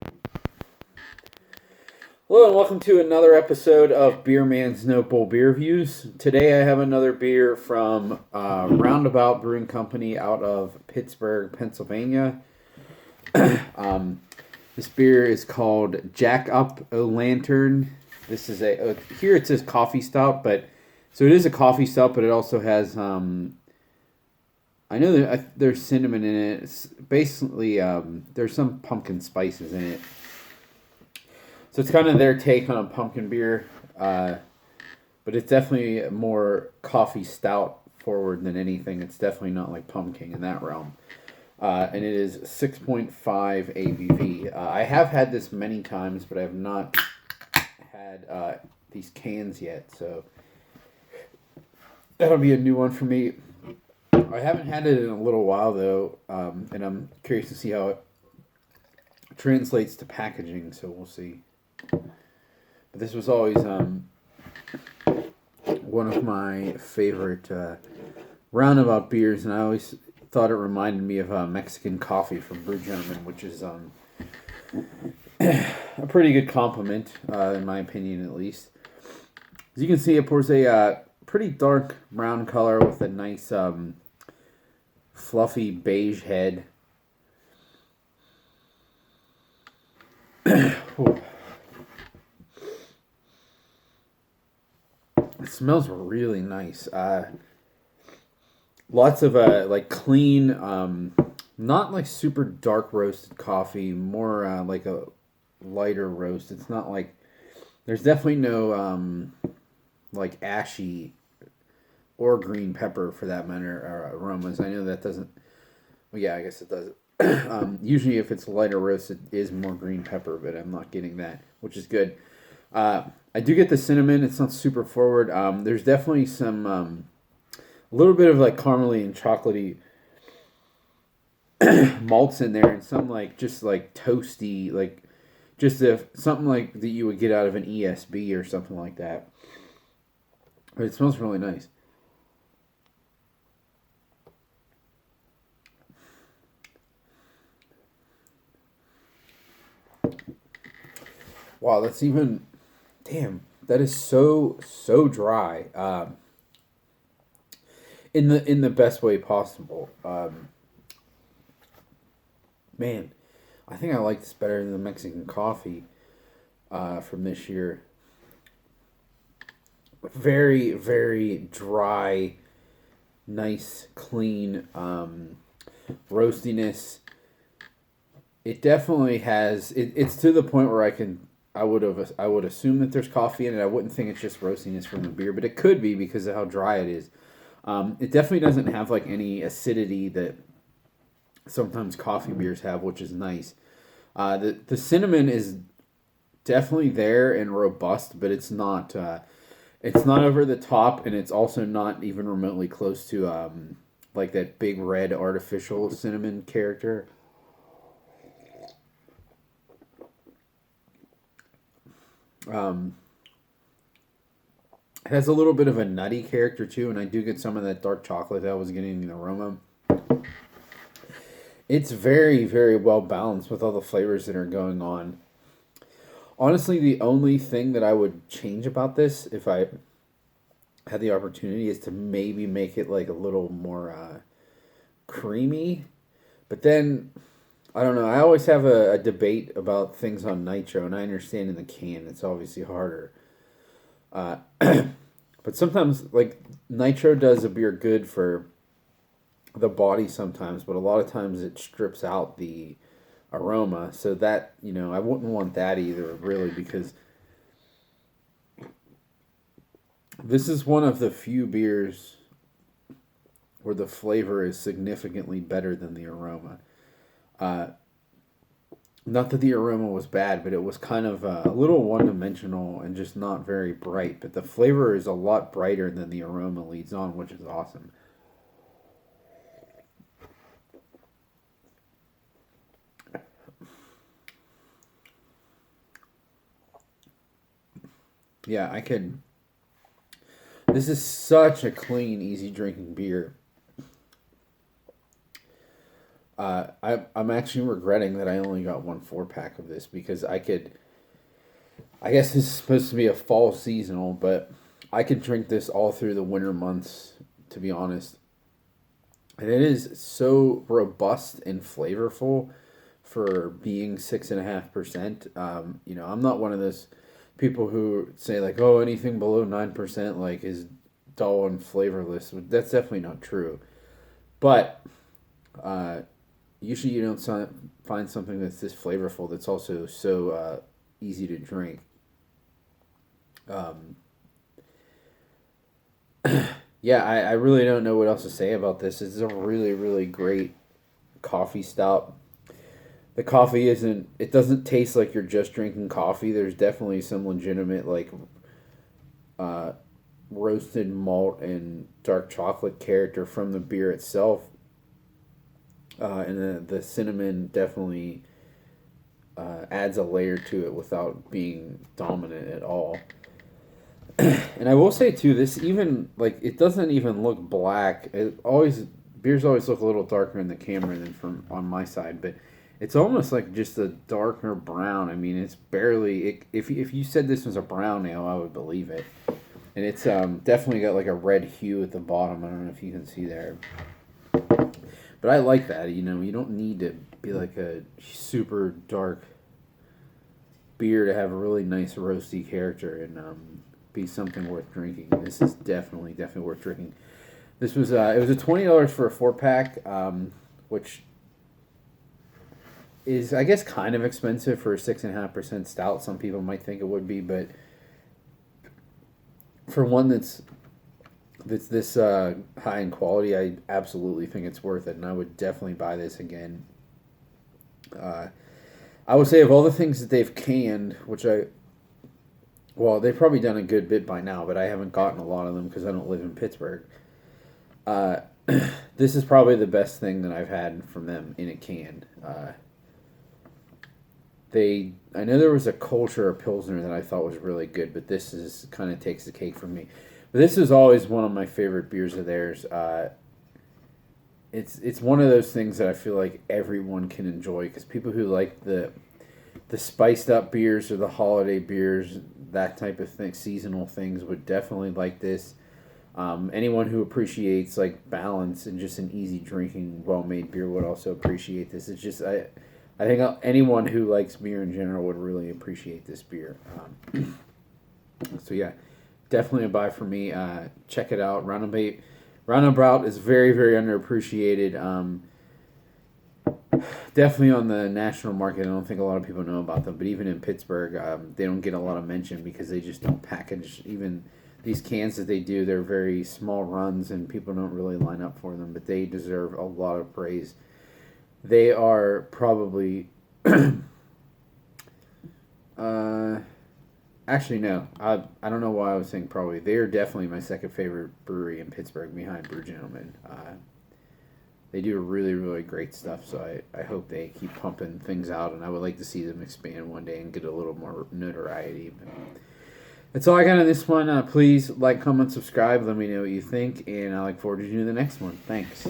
Hello and welcome to another episode of Beer Man's Notebowl Beer Reviews. Today I have another beer from Roundabout Brewing Company out of Pittsburgh, Pennsylvania. This beer is called Jack Up O Lantern. This is here it says coffee stout, but so it is a coffee stout, but it also has I know that there's cinnamon in it. It's basically there's some pumpkin spices in it. So it's kind of their take on a pumpkin beer, but it's definitely more coffee stout forward than anything. It's definitely not like pumpkin in that realm. And it is 6.5 ABV. I have had this many times, but I have not had these cans yet. So that'll be a new one for me. I haven't had it in a little while, though, and I'm curious to see how it translates to packaging, so we'll see. But this was always one of my favorite Roundabout beers, and I always thought it reminded me of Mexican coffee from Brew Gentleman, which is a pretty good compliment, in my opinion, at least. As you can see, it pours a pretty dark brown color with a nice fluffy beige head. It smells really nice. Lots of like clean, not like super dark roasted coffee, more like a lighter roast. It's not like there's definitely no like ashy or green pepper for that matter or aromas. I know that doesn't. Well, yeah, I guess it does. Usually, if it's lighter roast, it is more green pepper, but I'm not getting that, which is good. I do get the cinnamon. It's not super forward. There's definitely some a little bit of like caramely and chocolatey malts in there, and some like just like toasty, like just if something like that you would get out of an ESB or something like that. But it smells really nice. Wow, that's even. Damn, that is so dry. In the best way possible. Man, I think I like this better than the Mexican coffee from this year. Very very dry, nice, clean roastiness. It definitely has. It's to the point where I would assume that there's coffee in it. I wouldn't think it's just roastiness from the beer, but it could be because of how dry it is. It definitely doesn't have like any acidity that sometimes coffee beers have, which is nice. The cinnamon is definitely there and robust, but it's not over the top, and it's also not even remotely close to like that big red artificial cinnamon character. Um, it has a little bit of a nutty character too, and I do get some of that dark chocolate that I was getting in the aroma. It's very, very well balanced with all the flavors that are going on. Honestly, the only thing that I would change about this, if I had the opportunity, is to maybe make it like a little more creamy. But then, I don't know. I always have a debate about things on nitro, and I understand in the can it's obviously harder. Uh, but sometimes, like, nitro does a beer good for the body sometimes, but a lot of times it strips out the aroma. So that, I wouldn't want that either, really, because this is one of the few beers where the flavor is significantly better than the aroma. Uh, Not that the aroma was bad, but it was kind of a little one-dimensional and just not very bright. But the flavor is a lot brighter than the aroma leads on, which is awesome. Yeah, I could. This is such a clean, easy drinking beer. I'm actually regretting that I only got one 4 pack of this because I could. I guess this is supposed to be a fall seasonal, but I could drink this all through the winter months, to be honest. And it is so robust and flavorful for being 6.5%. I'm not one of those people who say like, oh, anything below 9% like is dull and flavorless. That's definitely not true. But uh, usually you don't find something that's this flavorful that's also so easy to drink. Um, yeah, I really don't know what else to say about this. It's a really, really great coffee stout. The coffee isn't, it doesn't taste like you're just drinking coffee. There's definitely some legitimate, like, uh, roasted malt and dark chocolate character from the beer itself. And the cinnamon definitely adds a layer to it without being dominant at all. And I will say too, this even like it doesn't even look black. It always beers always look a little darker in the camera than from on my side, but it's almost like just a darker brown. I mean, it's barely. If you said this was a brown ale, I would believe it. And it's definitely got like a red hue at the bottom. I don't know if you can see there, but I like that. You don't need to be like a super dark beer to have a really nice roasty character and be something worth drinking. This is definitely worth drinking. This was it was a $20 for a 4 pack, which is I guess kind of expensive for a 6.5% stout. Some people might think it would be, but for one that's this high in quality, I absolutely think it's worth it, and I would definitely buy this again. I would say of all the things that they've canned, well, they've probably done a good bit by now, but I haven't gotten a lot of them because I don't live in Pittsburgh. Uh, this is probably the best thing that I've had from them in a can. I know there was a Culture of Pilsner that I thought was really good, but this is kind of takes the cake for me. But this is always one of my favorite beers of theirs. It's one of those things that I feel like everyone can enjoy because people who like the spiced up beers or the holiday beers, that type of thing, seasonal things would definitely like this. Anyone who appreciates like balance and just an easy drinking, well made beer would also appreciate this. It's just I think anyone who likes beer in general would really appreciate this beer. So yeah, definitely a buy for me. Check it out. Roundabout is very, very underappreciated. Definitely on the national market. I don't think a lot of people know about them, but even in Pittsburgh, they don't get a lot of mention because they just don't package even these cans that they do. They're very small runs, and people don't really line up for them, but they deserve a lot of praise. They are probably actually, no. I don't know why I was saying probably. They are definitely my second favorite brewery in Pittsburgh behind Brew Gentleman. They do really, really great stuff, so I hope they keep pumping things out, and I would like to see them expand one day and get a little more notoriety. But that's all I got on this one. Please like, comment, subscribe. Let me know what you think, and I look forward to doing the next one. Thanks.